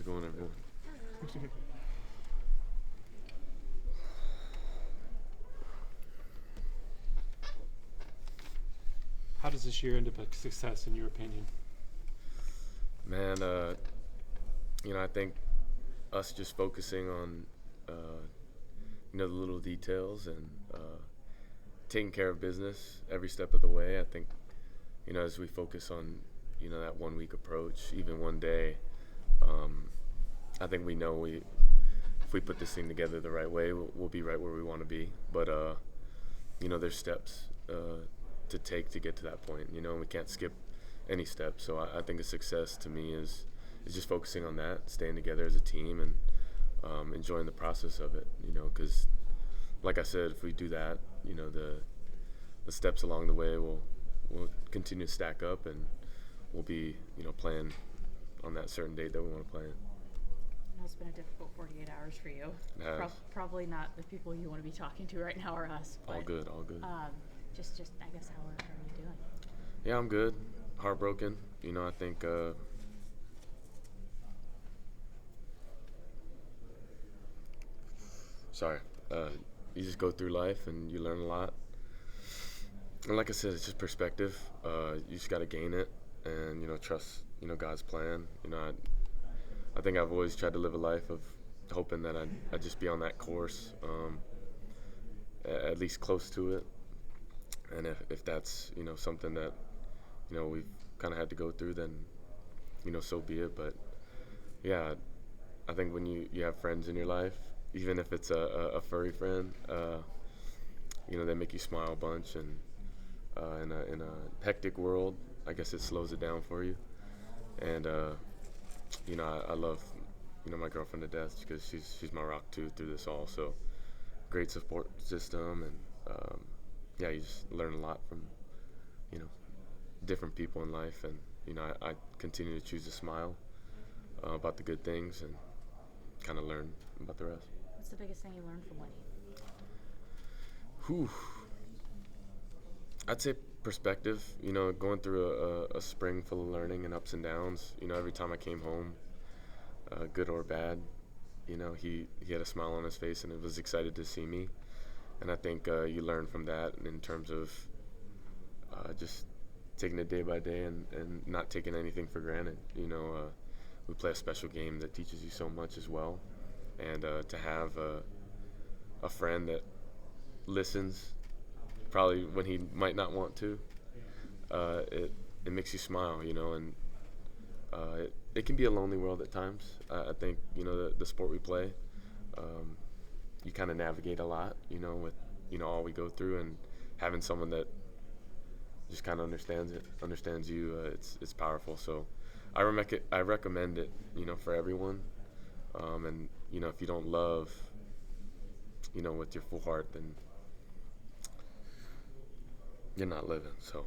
it going, everyone? How does this year end up a success in your opinion? Man, I think us just focusing on, the little details and taking care of business every step of the way. I think, as we focus on, that 1 week approach, even one day, I think we know if we put this thing together the right way, we'll be right where we want to be. But, there's steps to take to get to that point, and we can't skip any steps. So I think a success to me is just focusing on that, staying together as a team, and enjoying the process of it, because like I said, if we do that, the steps along the way will continue to stack up, and we'll be, playing on that certain date that we want to play in. I know it's been a difficult 48 hours for you. Probably not the people you want to be talking to right now are us. But, all good. Just I guess how are you doing? Yeah, I'm good. Heartbroken. I think sorry. You just go through life and you learn a lot. And like I said, it's just perspective. You just got to gain it and, trust, God's plan. I think I've always tried to live a life of hoping that I'd just be on that course, at least close to it. And if that's, something that, we've kind of had to go through, then, so be it. But, yeah, I think when you have friends in your life, even if it's a furry friend, they make you smile a bunch. And in a hectic world, I guess it slows it down for you. And, I love, my girlfriend to death because she's my rock too through this all. So great support system. And, you just learn a lot from, different people in life. And, I continue to choose to smile about the good things and kind of learn about the rest. What's the biggest thing you learned from winning? I'd say perspective, going through a spring full of learning and ups and downs. Every time I came home, good or bad, he had a smile on his face and he was excited to see me. And I think you learn from that in terms of just taking it day by day and not taking anything for granted. We play a special game that teaches you so much as well. And to have a friend that listens, probably when he might not want to, it makes you smile, and it can be a lonely world at times. I think, the sport we play, you kind of navigate a lot, with, all we go through, and having someone that just kind of understands you, it's powerful. So I recommend it, for everyone. And, if you don't love, with your full heart, then you're not living. So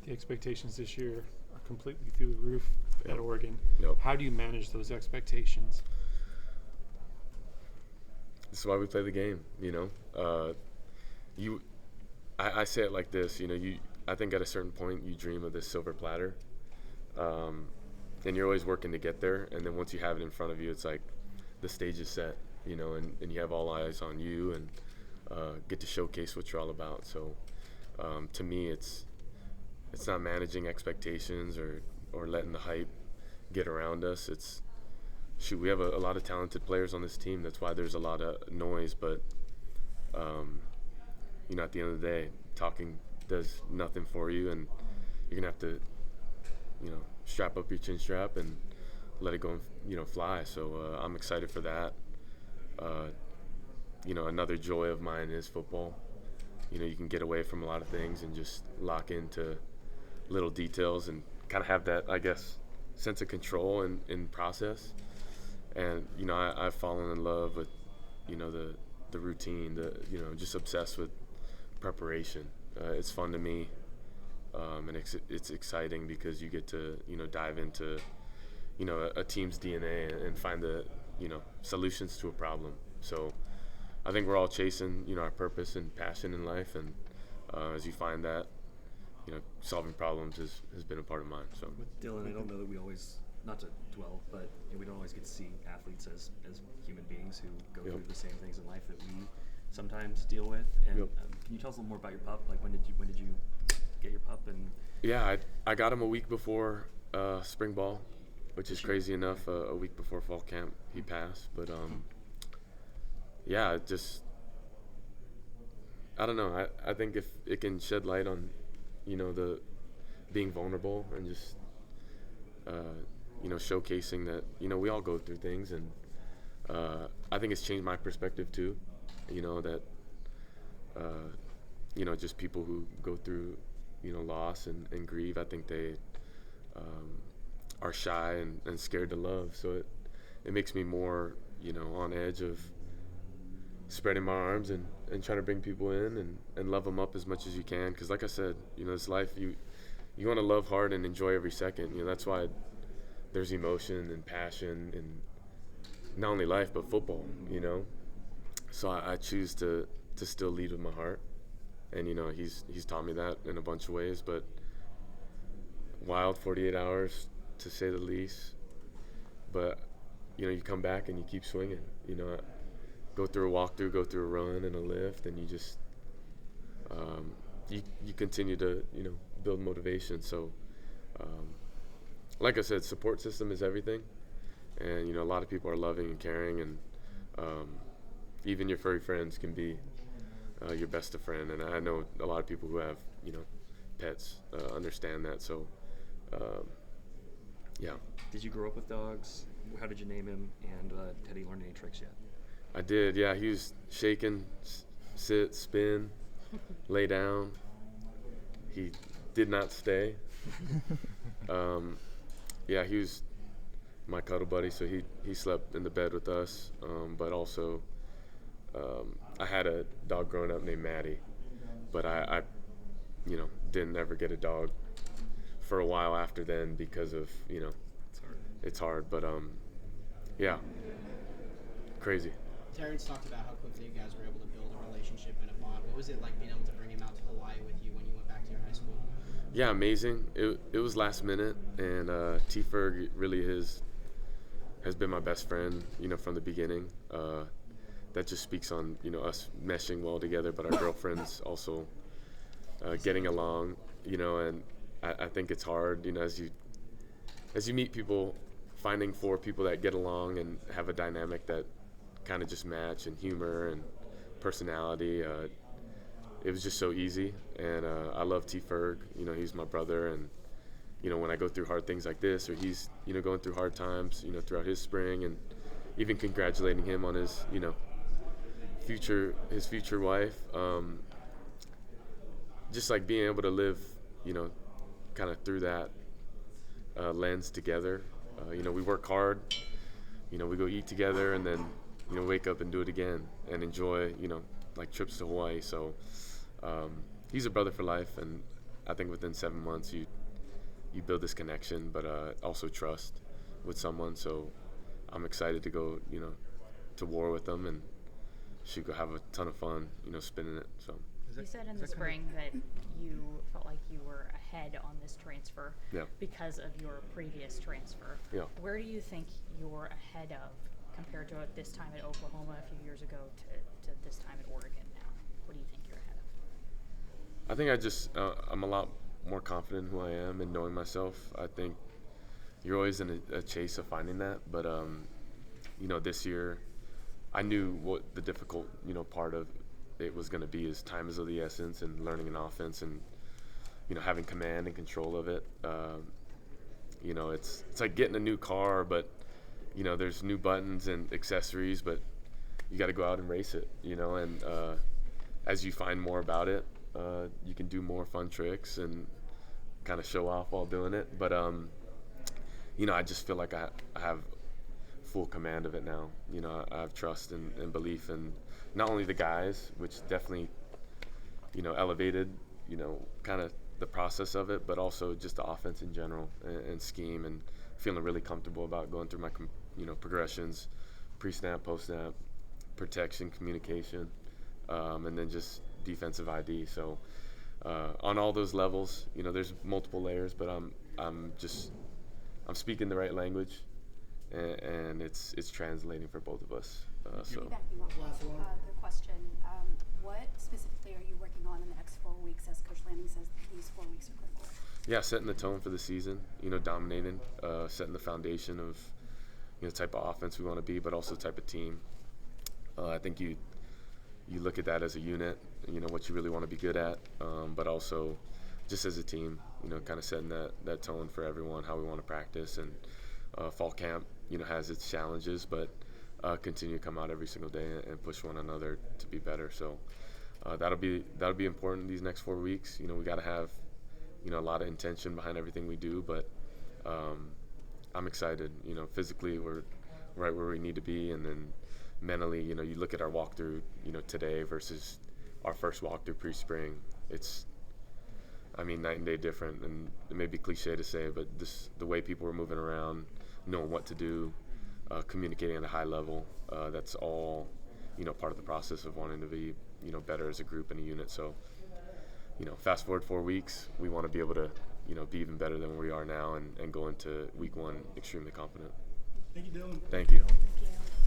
The expectations this year are completely through the roof at Oregon. Yep. How do you manage those expectations? This is why we play the game, I say it like this, I think at a certain point you dream of this silver platter, and you're always working to get there, and then once you have it in front of you, it's like the stage is set, and you have all eyes on you, and get to showcase what you're all about. So to me, it's not managing expectations or letting the hype get around us. We have a lot of talented players on this team. That's why there's a lot of noise. But, at the end of the day, talking does nothing for you. And you're going to have to, strap up your chin strap and let it go and, fly. So I'm excited for that. Another joy of mine is football. You can get away from a lot of things and just lock into little details and kind of have that, I guess, sense of control in process. And, I've fallen in love with, the routine, just obsessed with preparation. It's fun to me, and it's exciting because you get to, dive into, a team's DNA and find the, solutions to a problem. So I think we're all chasing, our purpose and passion in life, and as you find that, solving problems has been a part of mine. So With Dillon, I don't know that we always not to dwell, but we don't always get to see athletes as human beings who go through the same things in life that we sometimes deal with. And can you tell us a little more about your pup? Like when did you get your pup? And yeah, I got him a week before spring ball, which is crazy enough. A week before fall camp, he passed. But yeah, just I don't know. I think if it can shed light on, the being vulnerable and just showcasing that we all go through things, and I think it's changed my perspective too. That just people who go through loss and grieve, I think they are shy and scared to love. So it makes me more on edge of spreading my arms and trying to bring people in and love them up as much as you can, because like I said, this life, you want to love hard and enjoy every second. That's why there's emotion and passion in not only life but football. So I choose to still lead with my heart, and he's taught me that in a bunch of ways. But wild 48 hours to say the least. But you come back and you keep swinging. Go through a walkthrough, go through a run and a lift, and you just you continue to build motivation. So like I said, support system is everything, and a lot of people are loving and caring, and even your furry friends can be your best of friend. And I know a lot of people who have pets understand that. So yeah. Did you grow up with dogs? How did you name him? And had he learned any tricks yet? I did, yeah. He was shaking, sit, spin, lay down. He did not stay. Yeah, he was my cuddle buddy, so he slept in the bed with us. But also, I had a dog growing up named Maddie, but I didn't ever get a dog for a while after then because of, it's hard. But yeah, crazy. Terrence talked about how quickly you guys were able to build a relationship and a bond. What was it like being able to bring him out to Hawaii with you when you went back to your high school? Yeah, amazing. It was last minute, and T. Ferg really has been my best friend, from the beginning. That just speaks on, us meshing well together, but our girlfriends also getting along, and I think it's hard, as you meet people, finding 4 people that get along and have a dynamic that kind of just match, and humor and personality. It was just so easy, and I love T. Ferg. He's my brother, and when I go through hard things like this, or he's going through hard times, throughout his spring, and even congratulating him on his future wife. Just like being able to live, kind of through that lens together. We work hard. We go eat together, and then wake up and do it again, and enjoy like trips to Hawaii. So he's a brother for life, and I think within 7 months you build this connection, but also trust with someone. So I'm excited to go to war with them, and should go have a ton of fun spinning it. So you said in the spring that you felt like you were ahead on this transfer because of your previous transfer. Yeah. Where do you think you're ahead of compared to this time at Oklahoma a few years ago to this time at Oregon now? What do you think you're ahead of? I think I'm a lot more confident in who I am and knowing myself. I think you're always in a chase of finding that, but this year I knew what the difficult part of it was going to be, is time is of the essence, and learning an offense, and having command and control of it. It's like getting a new car, but there's new buttons and accessories, but you got to go out and race it, and as you find more about it, you can do more fun tricks and kind of show off while doing it. But I just feel like I have full command of it now. I have trust and belief in not only the guys, which definitely elevated kind of the process of it, but also just the offense in general, and scheme, and feeling really comfortable about going through my progressions, pre-snap, post-snap, protection, communication, and then just defensive ID. So on all those levels, there's multiple layers, but I'm just I'm speaking the right language, and it's translating for both of us. So Piggybacking off of the question, what specifically are you working on in the next 4 weeks, as Coach Lanning says these 4 weeks are critical? yeah, setting the tone for the season. Dominating, setting the foundation of the type of offense we want to be, but also the type of team. I think you look at that as a unit. What you really want to be good at, but also just as a team. Kind of setting that tone for everyone, how we want to practice, and fall camp. Has its challenges, but continue to come out every single day and push one another to be better. So that'll be important these next 4 weeks. We got to have a lot of intention behind everything we do, but I'm excited. Physically we're right where we need to be, and then mentally, you look at our walkthrough, today versus our first walkthrough pre-spring. It's night and day different, and it may be cliche to say, but the way people were moving around, knowing what to do, communicating at a high level, that's all, part of the process of wanting to be, better as a group and a unit. So, fast forward 4 weeks, we want to be able to, be even better than where we are now and go into week 1 extremely confident. Thank you, Dillon. Thank you. Thank you.